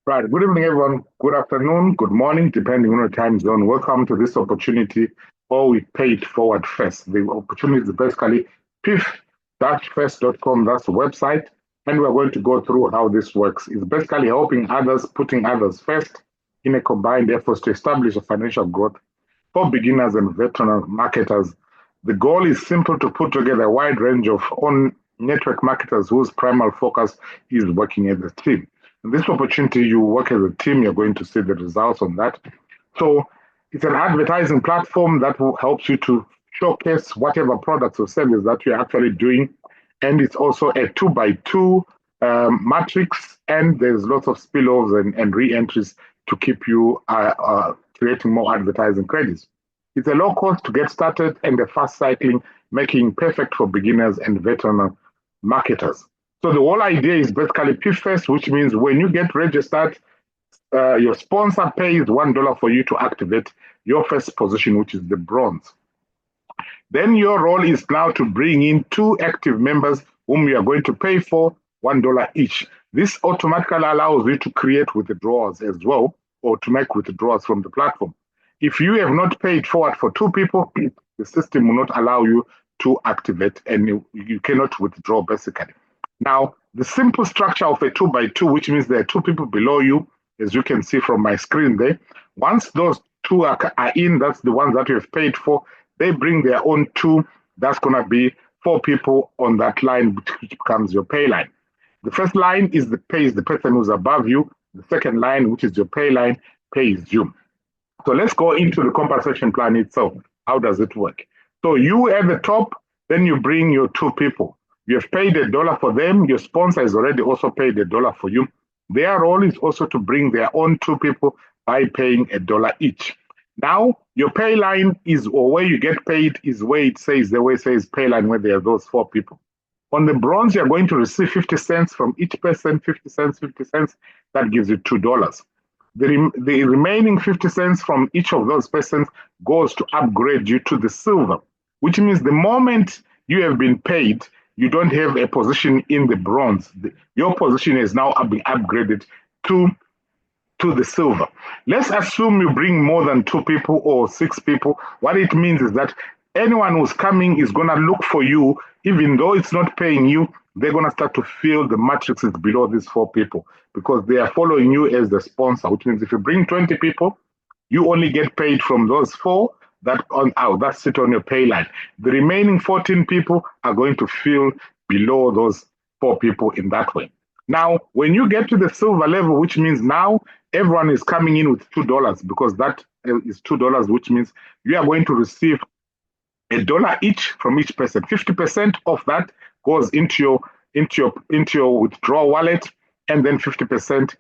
Right. Good evening, everyone. Good afternoon, good morning, depending on your time zone. Welcome to this opportunity, or we pay it forward first. The opportunity is basically pif-first.com. That's the website. And we're going to go through how this works. It's basically helping others, putting others first in a combined effort to establish a financial growth for beginners and veteran marketers. The goal is simple: to put together a wide range of on network marketers whose primary focus is working as a team. In this opportunity, you work as a team, you're going to see the results on that. So it's an advertising platform that will help you to showcase whatever products or service that you're actually doing. And it's also a 2x2 matrix, and there's lots of spillovers and re-entries to keep you creating more advertising credits. It's a low cost to get started and a fast cycling, making perfect for beginners and veteran marketers. So the whole idea is basically PFS, which means when you get registered, your sponsor pays $1 for you to activate your first position, which is the bronze. Then your role is now to bring in 2 active members whom you are going to pay for $1 each. This automatically allows you to create withdrawals as well, or to make withdrawals from the platform. If you have not paid forward for 2 people, the system will not allow you to activate, and you cannot withdraw basically. Now, the simple structure of a 2x2, which means there are 2 people below you, as you can see from my screen there. Once those 2 are in, that's the ones that you have paid for, they bring their own 2. That's going to be 4 people on that line, which becomes your pay line. The first line is the person who's above you. The second line, which is your pay line, pays you. So let's go into the compensation plan itself. How does it work? So you at the top, then you bring your 2 people. You have paid $1 for them. Your sponsor has already also paid $1 for you. Their role is also to bring their own 2 people by paying $1 each. Now, your pay line is, or where you get paid, is where it says, the way it says pay line, where there are those 4 people. On the bronze, you're going to receive 50 cents from each person, 50 cents, 50 cents. That gives you $2. The remaining 50 cents from each of those persons goes to upgrade you to the silver, which means the moment you have been paid, you don't have a position in the bronze. Your position is now being upgraded to the silver. Let's assume you bring more than 2 people or 6 people. What it means is that anyone who's coming is going to look for you, even though it's not paying you. They're going to start to feel the matrices below these 4 people because they are following you as the sponsor, which means if you bring 20 people, you only get paid from those 4 that sit on your pay line. The remaining 14 people are going to feel below those 4 people in that way. Now, when you get to the silver level, which means now everyone is coming in with $2, because that is $2, which means you are going to receive $1 each from each person. 50% of that goes into your withdrawal wallet, and then 50%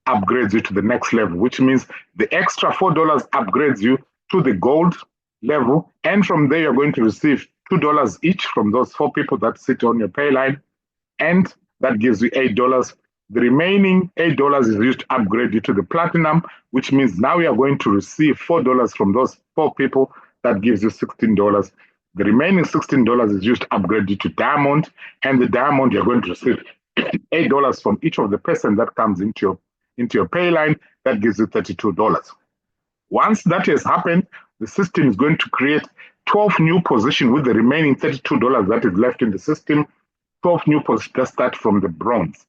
upgrades you to the next level, which means the extra $4 upgrades you to the gold level, and from there you're going to receive $2 each from those 4 people that sit on your pay line, and that gives you $8. The remaining $8 is used to upgrade you to the platinum, which means now you are going to receive $4 from those 4 people. That gives you $16. The remaining $16 is used to upgrade you to diamond, and the diamond you're going to receive $8 from each of the person that comes into your pay line. That gives you $32. Once that has happened, the system is going to create 12 new positions with the remaining $32 that is left in the system. 12 new positions that start from the bronze.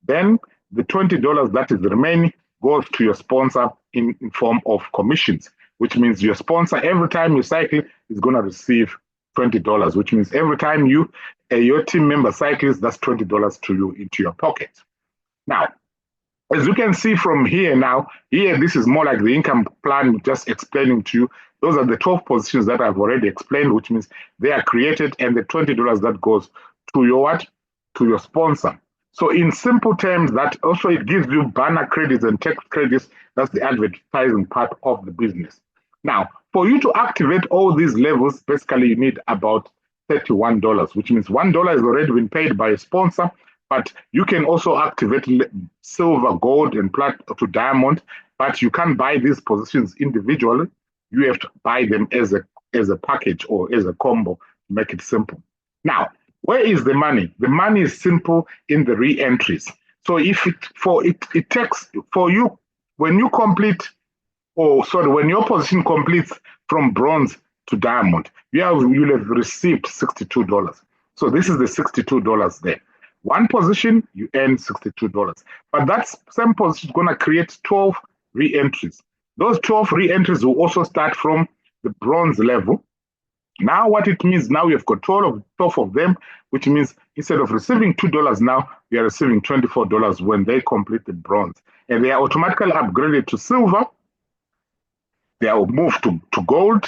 Then the $20 that is remaining goes to your sponsor in form of commissions, which means your sponsor, every time you cycle, is going to receive $20, which means every time your team member cycles, that's $20 to you into your pocket. Now, as you can see from here now, this is more like the income plan, just explaining to you. Those are the 12 positions that I've already explained, which means they are created, and the $20 that goes to your what? To your sponsor. So in simple terms, that also it gives you banner credits and text credits. That's the advertising part of the business. Now, for you to activate all these levels, basically you need about $31, which means $1 has already been paid by a sponsor, but you can also activate silver, gold, and platinum to diamond, but you can't buy these positions individually. You have to buy them as a package or as a combo to make it simple. Now, where is the money? The money is simple in the re-entries. So if it takes for you when you complete, when your position completes from bronze to diamond, you'll have received $62. So this is the $62 there. One position, you earn $62. But that same position is going to create 12 re-entries. Those 12 re-entries will also start from the bronze level. Now what it means, now you've got 12 of them, which means instead of receiving $2 now, you are receiving $24 when they complete the bronze. And they are automatically upgraded to silver. They will move to gold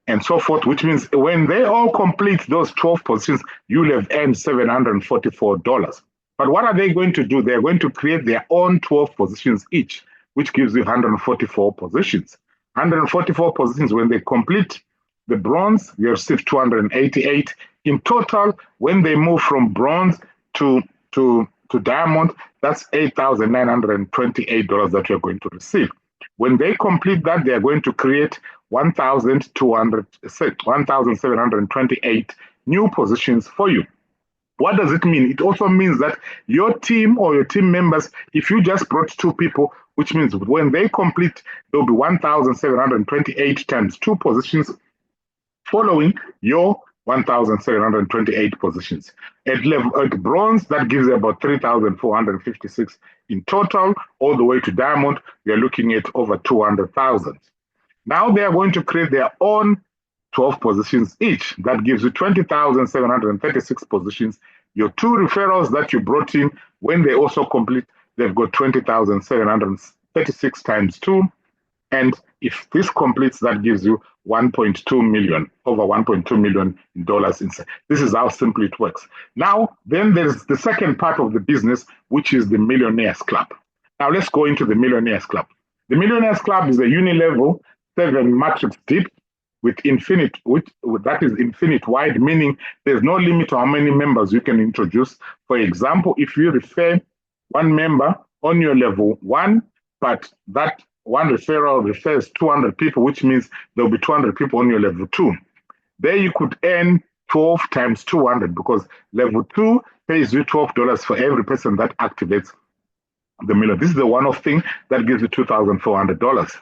and so forth, which means when they all complete those 12 positions, you'll have earned $744. But what are they going to do? They're going to create their own 12 positions each, which gives you 144 positions. 144 positions, when they complete the bronze, you receive 288. In total, when they move from bronze to diamond, that's $8,928 that you're going to receive. When they complete that, they're going to create 1,728 new positions for you. What does it mean? It also means that your team or your team members, if you just brought 2 people, which means when they complete, there'll be 1,728 times 2 positions following your 1,728 positions. At bronze, that gives you about 3,456 in total. All the way to diamond, we are looking at over 200,000. Now they are going to create their own 12 positions each. That gives you 20,736 positions. Your 2 referrals that you brought in, when they also complete, they've got 20,736 times 2. And if this completes, that gives you 1.2 million, over 1.2 million dollars inside. This is how simple it works. Now, then there's the second part of the business, which is the Millionaires Club. Now let's go into the Millionaires Club. The Millionaires Club is a uni-level 7 matrix deep with infinite, that is infinite wide, meaning there's no limit to how many members you can introduce. For example, if you refer one member on your level 1, but that one referral refers 200 people, which means there'll be 200 people on your level 2. There you could earn 12 times 200 because level 2 pays you $12 for every person that activates the million. This is the one-off thing that gives you $2,400.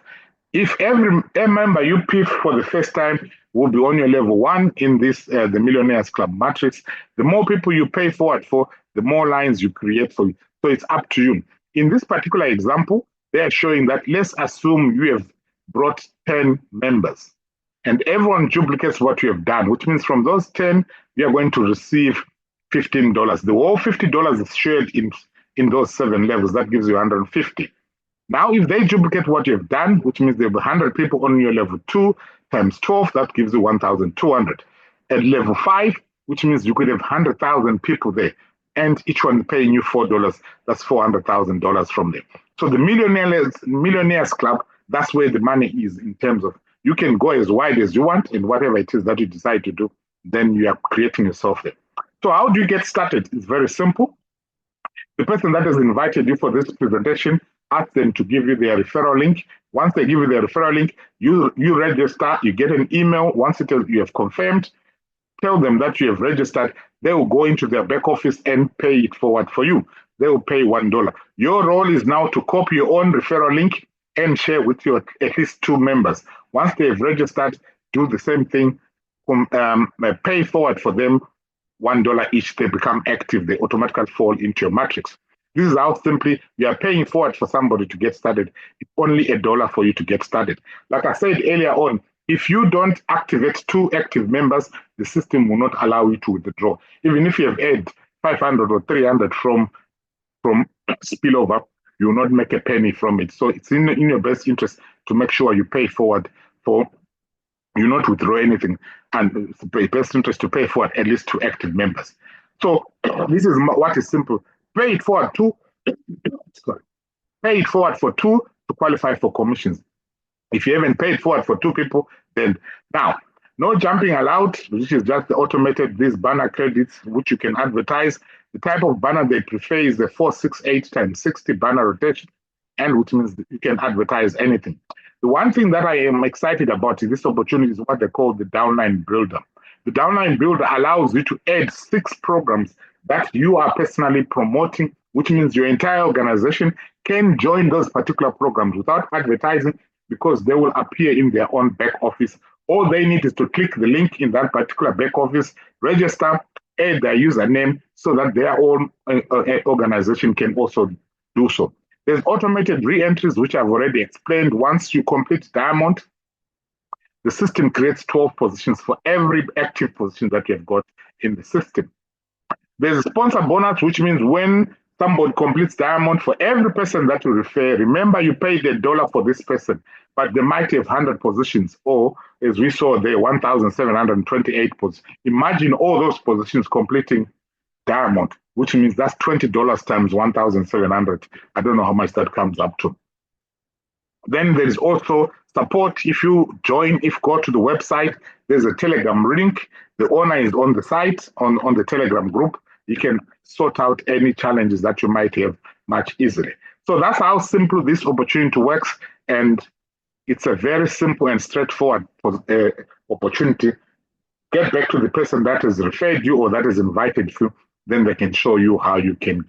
If every member you pick for the first time will be on your level 1 in this the Millionaires Club matrix, the more people you pay forward for, the more lines you create for you. So it's up to you. In this particular example, they are showing that let's assume you have brought 10 members and everyone duplicates what you have done, which means from those 10, you are going to receive $15. The whole $50 is shared in those 7 levels. That gives you 150. Now, if they duplicate what you have done, which means there will be 100 people on your level 2 times 12, that gives you 1,200. At level 5, which means you could have 100,000 people there, and each one paying you $4. That's $400,000 from there. So the Millionaires Club, that's where the money is in terms of you can go as wide as you want and whatever it is that you decide to do, then you are creating yourself there. So how do you get started? It's very simple. The person that has invited you for this presentation, ask them to give you their referral link. Once they give you their referral link, you register, you get an email. Once you have confirmed, tell them that you have registered. They will go into their back office and pay it forward for you. They will pay $1. Your role is now to copy your own referral link and share with your at least 2 members. Once they've registered, do the same thing, pay forward for them $1 each. They become active. They automatically fall into your matrix. This is how simply you are paying forward for somebody to get started. It's only $1 for you to get started. Like I said earlier on, if you don't activate 2 active members, the system will not allow you to withdraw. Even if you have had 500 or 300 from spillover, you will not make a penny from it. So it's in your best interest to make sure you pay forward for you not withdraw anything, and it's best interest to pay forward at least 2 active members. So this is what is simple. Pay it forward pay it forward for 2 to qualify for commissions. If you haven't paid forward for 2 people, then now no jumping allowed, which is just the automated these banner credits which you can advertise. The type of banner they prefer is the 468 times 60 banner rotation, and which means you can advertise anything. The one thing that I am excited about in this opportunity is what they call the downline builder. The downline builder allows you to add 6 programs that you are personally promoting which means your entire organization can join those particular programs without advertising because they will appear in their own back office. All they need is to click the link in that particular back office, register, add their username so that their own organization can also do so. There's automated re-entries, which I've already explained. Once you complete Diamond, the system creates 12 positions for every active position that you've got in the system. There's a sponsor bonus, which means when somebody completes Diamond, for every person that you refer, remember you paid $1 for this person, but they might have 100 positions, or as we saw there, 1,728 positions. Imagine all those positions completing Diamond, which means that's $20 times 1,700. I don't know how much that comes up to. Then there is also support. If you join, if you go to the website, there's a Telegram link. The owner is on the site, on the Telegram group. You can sort out any challenges that you might have much easily. So that's how simple this opportunity works. And it's a very simple and straightforward opportunity. Get back to the person that has referred you or that has invited you, then they can show you how you can